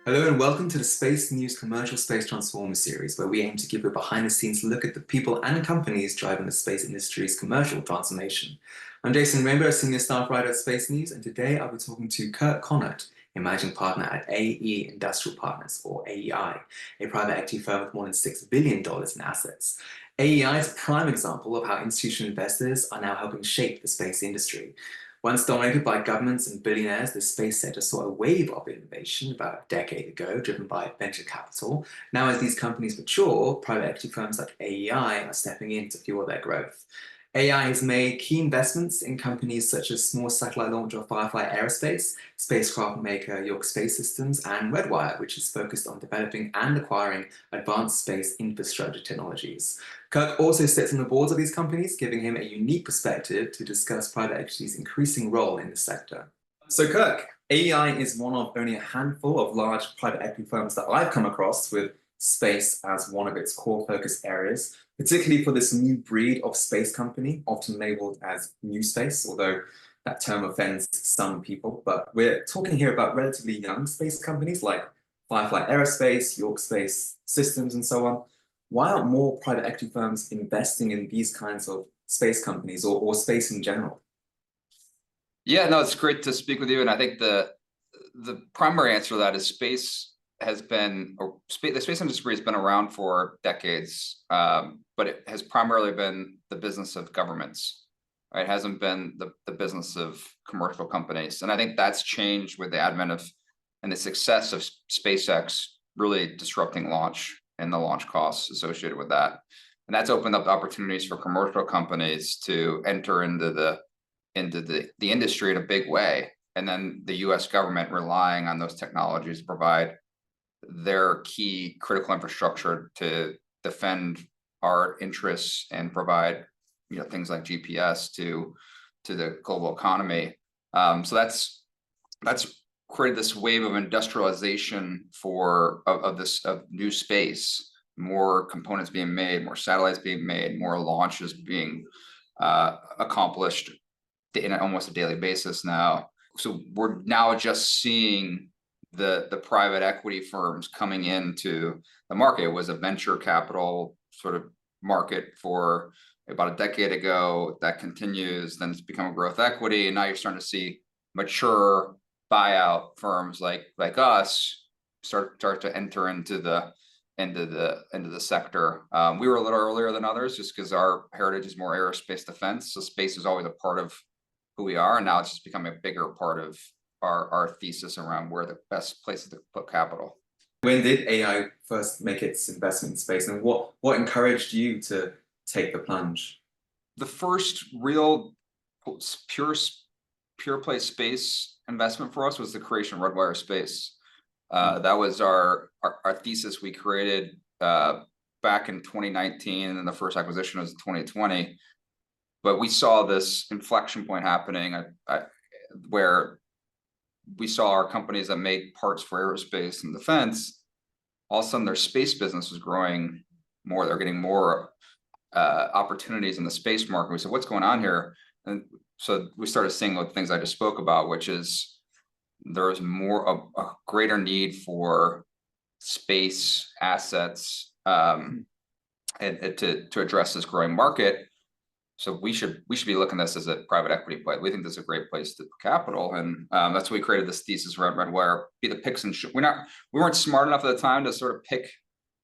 Hello and welcome to the SpaceNews Commercial Space Transformers series, where we aim to give you a behind-the-scenes look at the people and companies driving the space industry's commercial transformation. I'm Jason Rainbow, a senior staff writer at Space News, and today I'll be talking to Kirk Konert, a managing partner at AE Industrial Partners, or AEI, a private equity firm with more than $6 billion in assets. AEI is a prime example of how institutional investors are now helping shape the space industry. Once dominated by governments and billionaires, the space sector saw a wave of innovation about a decade ago, driven by venture capital. Now, as these companies mature, private equity firms like AEI are stepping in to fuel their growth. AI has made key investments in companies such as small satellite launcher Firefly Aerospace, spacecraft maker York Space Systems, and Redwire, which is focused on developing and acquiring advanced space infrastructure technologies. Kirk also sits on the boards of these companies, giving him a unique perspective to discuss private equity's increasing role in the sector. So, Kirk, AEI is one of only a handful of large private equity firms that I've come across with space as one of its core focus areas, particularly for this new breed of space company, often labeled as new space, although that term offends some people. But we're talking here about relatively young space companies like Firefly Aerospace, York Space Systems, and so on. Why aren't more private equity firms investing in these kinds of space companies or space in general? Yeah, no, it's great to speak with you. And I think the primary answer to that is the space industry has been around for decades, but it has primarily been the business of governments. Right? It hasn't been the business of commercial companies. And I think that's changed with the advent of and the success of SpaceX really disrupting launch and the launch costs associated with that. And that's opened up opportunities for commercial companies to enter into the industry in a big way. And then the US government relying on those technologies to provide their key critical infrastructure to defend our interests and provide things like GPS to the global economy. So that's created this wave of industrialization of new space, more components being made, more satellites being made, more launches being accomplished in almost a daily basis now. So we're now just seeing the private equity firms coming into the market. It was a venture capital sort of market for about a decade ago. That continues, then it's become a growth equity, and now you're starting to see mature buyout firms like us start to enter into the sector. We were a little earlier than others just because our heritage is more aerospace defense. So space is always a part of who we are, and now it's just becoming a bigger part of our thesis around where the best places to put capital. When did AI first make its investment in space, and what encouraged you to take the plunge? The first real pure play space investment for us was the creation of Redwire Space. That was our thesis we created back in 2019, and then the first acquisition was in 2020. But we saw this inflection point happening where we saw our companies that make parts for aerospace and defense, all of a sudden their space business was growing more. They're getting more opportunities in the space market. We said, what's going on here? And so we started seeing the things I just spoke about, which is there is a greater need for space assets and to address this growing market. So we should be looking at this as a private equity play. We think this is a great place to put capital, and that's why we created this thesis around Redwire. Be the picks and we weren't smart enough at the time to sort of pick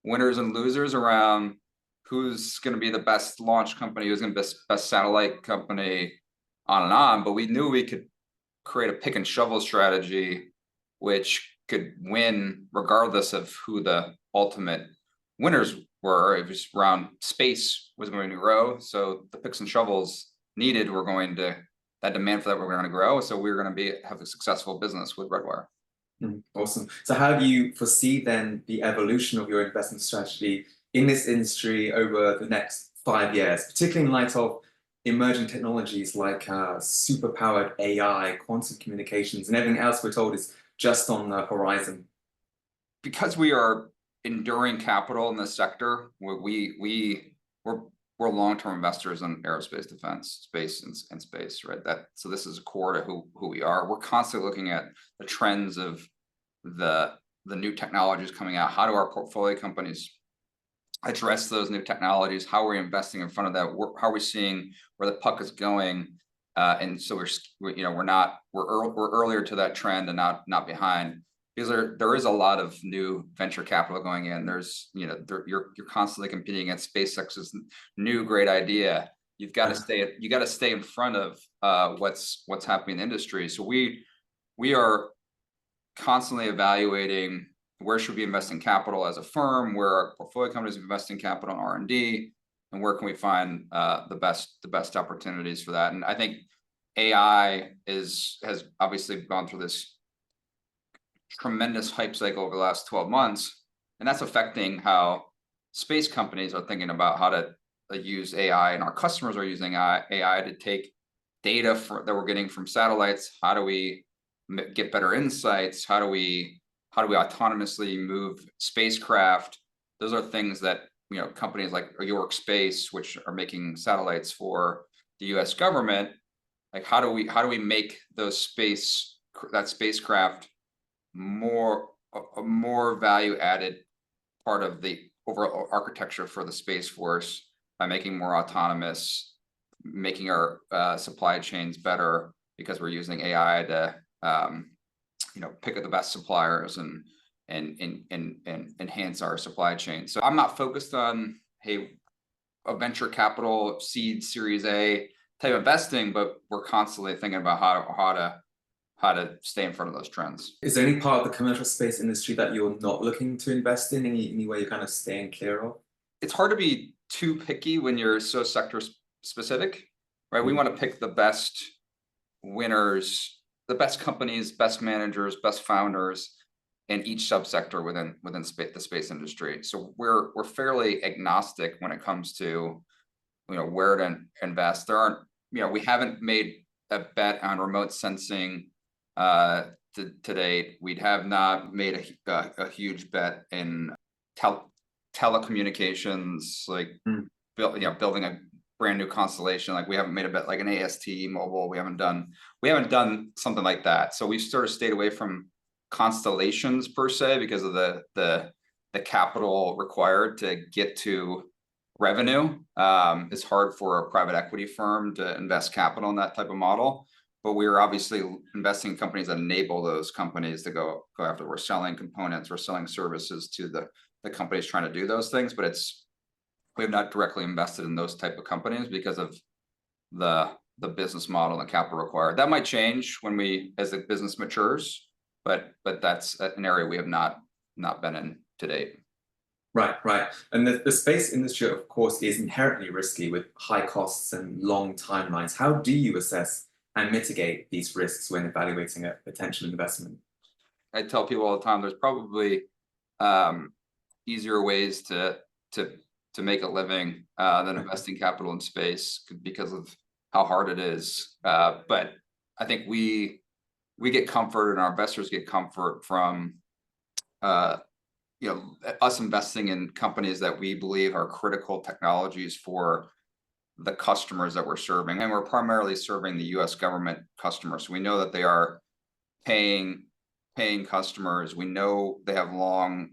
winners and losers around who's going to be the best launch company, who's going to be the best satellite company, on and on. But we knew we could create a pick and shovel strategy, which could win regardless of who the ultimate winners were. It was around space was going to grow, so the picks and shovels needed that demand for that were going to grow. So we were going to have a successful business with Redwire. Awesome. So how do you foresee then the evolution of your investment strategy in this industry over the next 5 years, particularly in light of emerging technologies like superpowered AI, quantum communications, and everything else we're told is just on the horizon? Because we are enduring capital in this sector, we're long-term investors in aerospace defense, space and space, right? So this is core to who we are. We're constantly looking at the trends of the the new technologies coming out? How do our portfolio companies address those new technologies? How are we investing in front of that? How are we seeing where the puck is going? And so we're earlier to that trend and not behind, because there is a lot of new venture capital going in. There's you're constantly competing against SpaceX's new great idea. You got to stay in front of what's happening in the industry. So we are constantly evaluating where should we invest in capital as a firm, where our portfolio companies invest in capital and R&D, and where can we find the best opportunities for that. And I think AI has obviously gone through this tremendous hype cycle over the last 12 months, and that's affecting how space companies are thinking about how to use AI, and our customers are using AI to take data that we're getting from satellites. How do we get better insights? How do we autonomously move spacecraft? Those are things that companies like York Space, which are making satellites for the U.S. government, like how do we make that spacecraft a more value added part of the overall architecture for the Space Force by making more autonomous, making our supply chains better, because we're using AI to pick up the best suppliers and enhance our supply chain. So I'm not focused on a venture capital seed Series A type of investing, but we're constantly thinking about how to stay in front of those trends. Is there any part of the commercial space industry that you're not looking to invest in? Any way you're kind of staying clear of? It's hard to be too picky when you're so sector specific, right? We want to pick the best winners, the best companies, best managers, best founders in each subsector within the space industry. So we're fairly agnostic when it comes to where to invest. We haven't made a bet on remote sensing to date. We have not made a huge bet in telecommunications, like building a brand new constellation. Like we haven't made a bet like an AST mobile. We haven't done something like that. So we've sort of stayed away from constellations per se because of the capital required to get to revenue. It's hard for a private equity firm to invest capital in that type of model, but we're obviously investing in companies that enable those companies to go after. We're selling components, we're selling services to the companies trying to do those things, but we have not directly invested in those type of companies because of the business model and the capital required. That might change as the business matures, but that's an area we have not been in to date. Right. And the space industry, of course, is inherently risky with high costs and long timelines. How do you assess and mitigate these risks when evaluating a potential investment? I tell people all the time, there's probably easier ways to make a living than investing capital in space because of how hard it is. But I think we get comfort, and our investors get comfort from us investing in companies that we believe are critical technologies for the customers that we're serving. And we're primarily serving the U.S. government customers. So we know that they are paying customers. We know they have long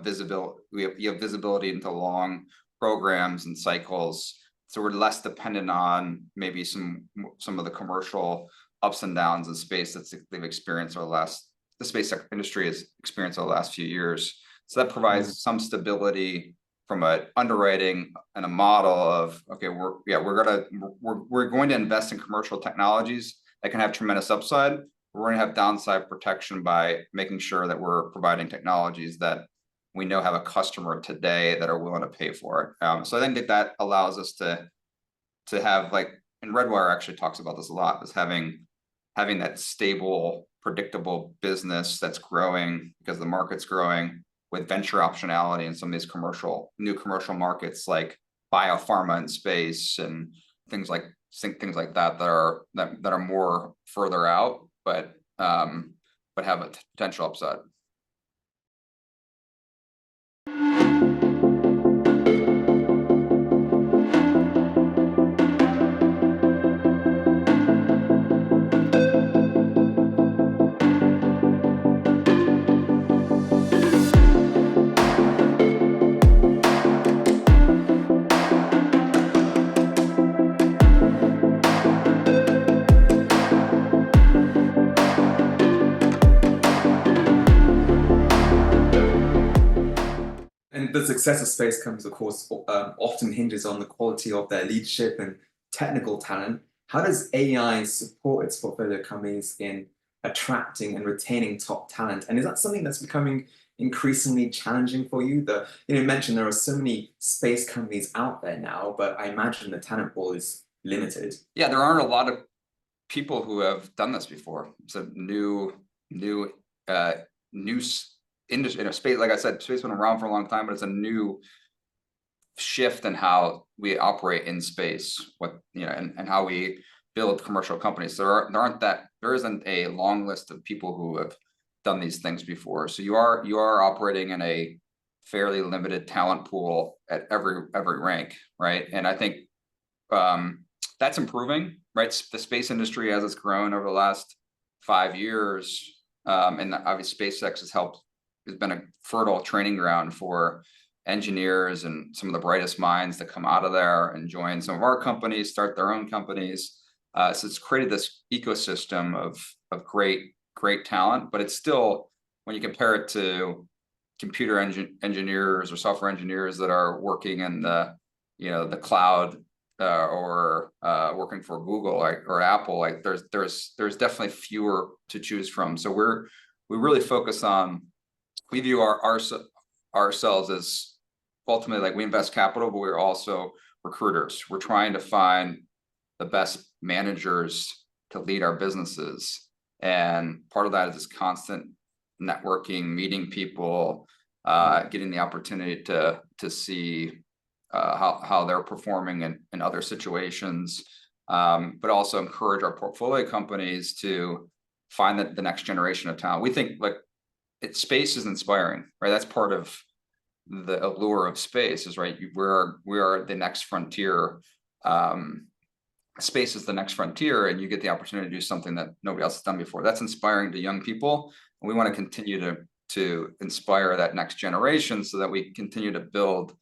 visibility. You have visibility into long programs and cycles. So we're less dependent on maybe some of the commercial ups and downs in space that they've experienced the space industry has experienced over the last few years. So that provides some stability from an underwriting and a model of, okay, we're going to invest in commercial technologies that can have tremendous upside. We're going to have downside protection by making sure that we're providing technologies that we know have a customer today that are willing to pay for it. So I think that allows us to have, like, and Redwire actually talks about this a lot, is having that stable, predictable business that's growing because the market's growing, with venture optionality in some of these new commercial markets like biopharma and space and things like that are more further out, but have a potential upside. And the success of space companies, of course, often hinges on the quality of their leadership and technical talent. How does AI support its portfolio companies in attracting and retaining top talent? And is that something that's becoming increasingly challenging for you? You mentioned there are so many space companies out there now, but I imagine the talent pool is limited. Yeah, there aren't a lot of people who have done this before. It's a new industry, space. Like I said, space been around for a long time, but it's a new shift in how we operate in space, and how we build commercial companies. There isn't a long list of people who have done these things before. So you are operating in a fairly limited talent pool at every rank, right? And I think that's improving, right? The space industry, as it's grown over the last 5 years, and obviously SpaceX has been a fertile training ground for engineers and some of the brightest minds that come out of there and join some of our companies, start their own companies. So it's created this ecosystem of great talent, but it's still, when you compare it to computer engineers or software engineers that are working in the cloud, or working for Google or Apple, there's definitely fewer to choose from. So we really focus on, we view ourselves as ultimately, like, we invest capital, but we're also recruiters. We're trying to find the best managers to lead our businesses, and part of that is this constant networking, meeting people, getting the opportunity to see how they're performing in other situations, but also encourage our portfolio companies to find the next generation of talent. We think, like, space is inspiring, right? That's part of the allure of space, is, right, we are the next frontier. Space is the next frontier, and you get the opportunity to do something that nobody else has done before. That's inspiring to young people, and we want to continue to inspire that next generation so that we continue to build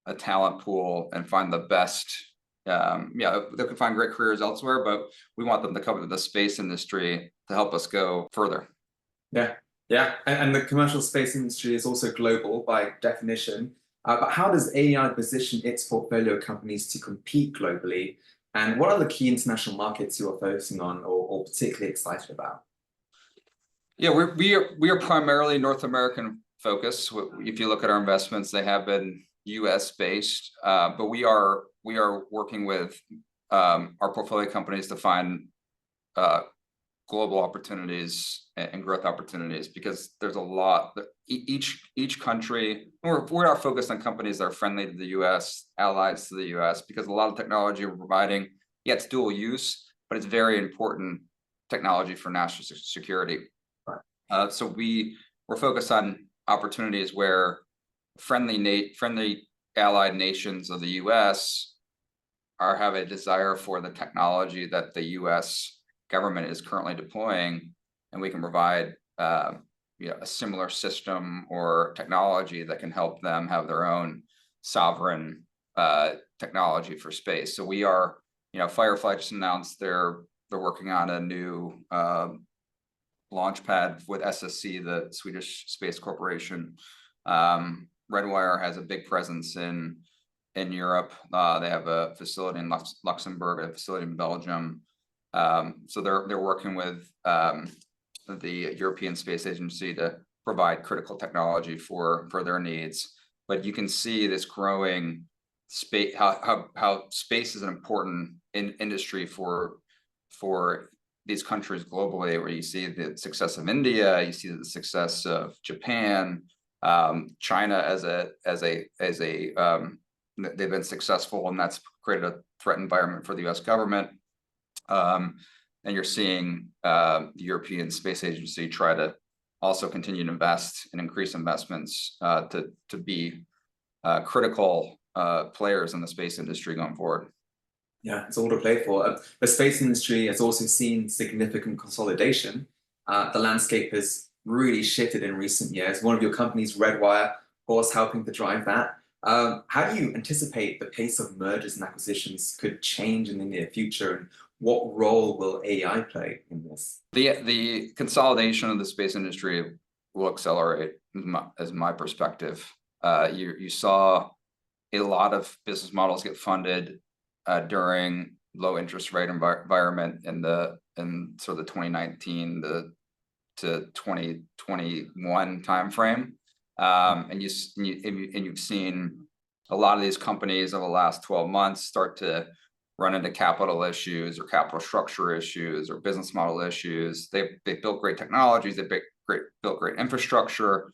a talent pool and find the best. They can find great careers elsewhere, but we want them to come to the space industry to help us go further. Yeah, and the commercial space industry is also global by definition. But how does AI position its portfolio companies to compete globally? And what are the key international markets you are focusing on or particularly excited about? Yeah, we are primarily North American focused. If you look at our investments, they have been US based, but we are working with our portfolio companies to find global opportunities and growth opportunities, because there's a lot that each country, we're not focused on companies that are friendly to the US, allies to the US, because a lot of technology we're providing, yeah, it's dual use, but it's very important technology for national security. Right. So we're focused on opportunities where friendly allied nations of the US have a desire for the technology that the US government is currently deploying, and we can provide a similar system or technology that can help them have their own sovereign technology for space. So we are, Firefly just announced they're working on a new launch pad with SSC, the Swedish Space Corporation. Redwire has a big presence in Europe. They have a facility in Luxembourg, a facility in Belgium. So they're working with the European Space Agency to provide critical technology for their needs. But you can see this growing space, how space is an important industry for these countries globally, where you see the success of India, you see the success of Japan, China they've been successful, and that's created a threat environment for the US government. And you're seeing the European Space Agency try to also continue to invest and increase investments to be critical players in the space industry going forward. Yeah, it's all to play for. The space industry has also seen significant consolidation. The landscape has really shifted in recent years. One of your companies, Redwire, of course, helping to drive that. How do you anticipate the pace of mergers and acquisitions could change in the near future? And what role will AI play in this? The consolidation of the space industry will accelerate, as my perspective. You saw a lot of business models get funded during low interest rate environment in sort of the 2019 to 2021 timeframe. And you've seen a lot of these companies over the last 12 months start to run into capital issues or capital structure issues or business model issues. They built great technologies, they built great infrastructure,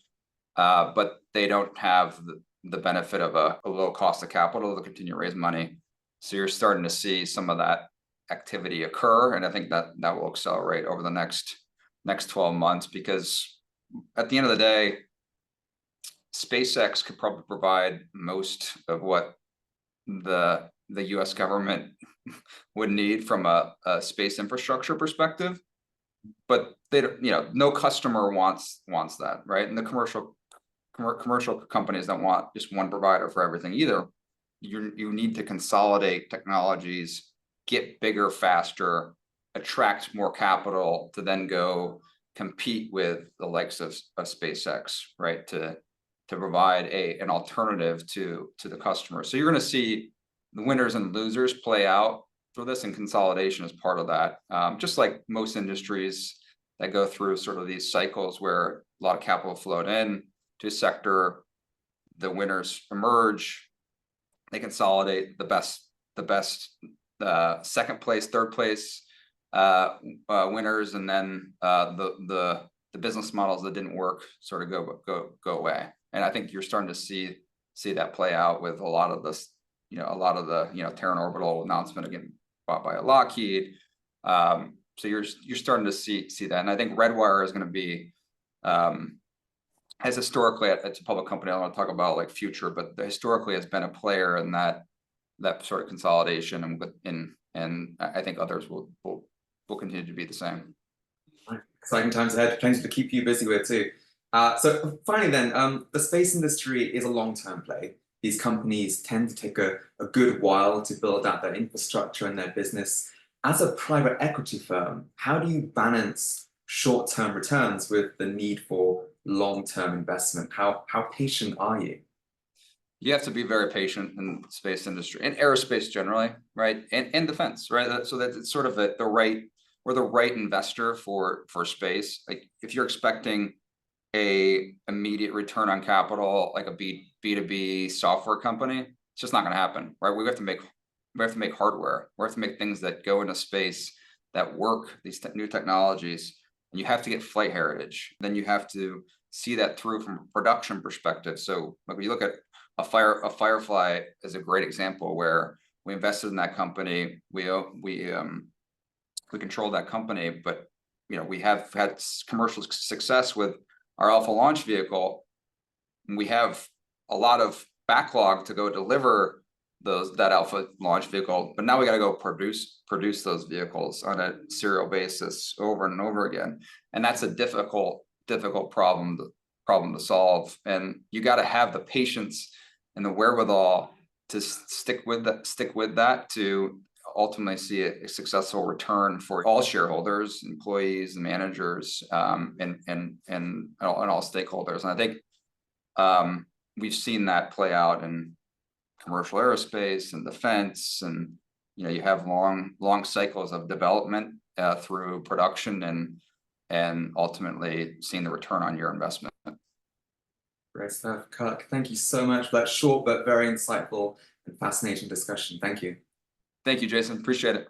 but they don't have the benefit of a low cost of capital to continue to raise money. So you're starting to see some of that activity occur, and I think that will accelerate over the next 12 months, because at the end of the day, SpaceX could probably provide most of what the US government would need from a space infrastructure perspective, but they don't, no customer wants that, right? And the commercial companies don't want just one provider for everything either. You need to consolidate technologies, get bigger faster, attract more capital to then go compete with the likes of SpaceX, right? To provide an alternative to the customer. So you're going to see the winners and losers play out for this, and consolidation is part of that. Just like most industries that go through sort of these cycles where a lot of capital flowed in to a sector, the winners emerge, they consolidate the best second place, third place winners, and then the business models that didn't work sort of go away. And I think you're starting to see that play out with a lot of this, a lot of the Terran Orbital announcement again bought by Lockheed. So you're starting to see that, and I think Redwire is going to be has historically, it's a public company, I don't want to talk about like future, but historically has been a player in that sort of consolidation, and I think others will continue to be the same. Exciting times ahead, plenty to keep you busy with too. So finally then, the space industry is a long-term play. These companies tend to take a good while to build out their infrastructure and their business. As a private equity firm, how do you balance short-term returns with the need for long-term investment? How patient are you? You have to be very patient in the space industry and aerospace generally, right? And defense, right? So that it's sort of the right investor for space. Like if you're expecting a immediate return on capital, like a B2B software company, it's just not going to happen, right? We have to make hardware. We have to make things that go into space that work, these new technologies, and you have to get flight heritage. Then you have to see that through from a production perspective. So like when you look at a Firefly is a great example where we invested in that company. We control that company, but we have had commercial success with our Alpha launch vehicle. We have a lot of backlog to go deliver that Alpha launch vehicle, but now we got to go produce those vehicles on a serial basis over and over again, and that's a difficult problem to solve. And you got to have the patience and the wherewithal to stick with that to ultimately see a successful return for all shareholders, employees, and managers, and all stakeholders. And I think we've seen that play out in commercial aerospace and defense, and you have long cycles of development through production and ultimately seeing the return on your investment. Great stuff, Kirk. Thank you so much for that short but very insightful and fascinating discussion. Thank you. Thank you, Jason. Appreciate it.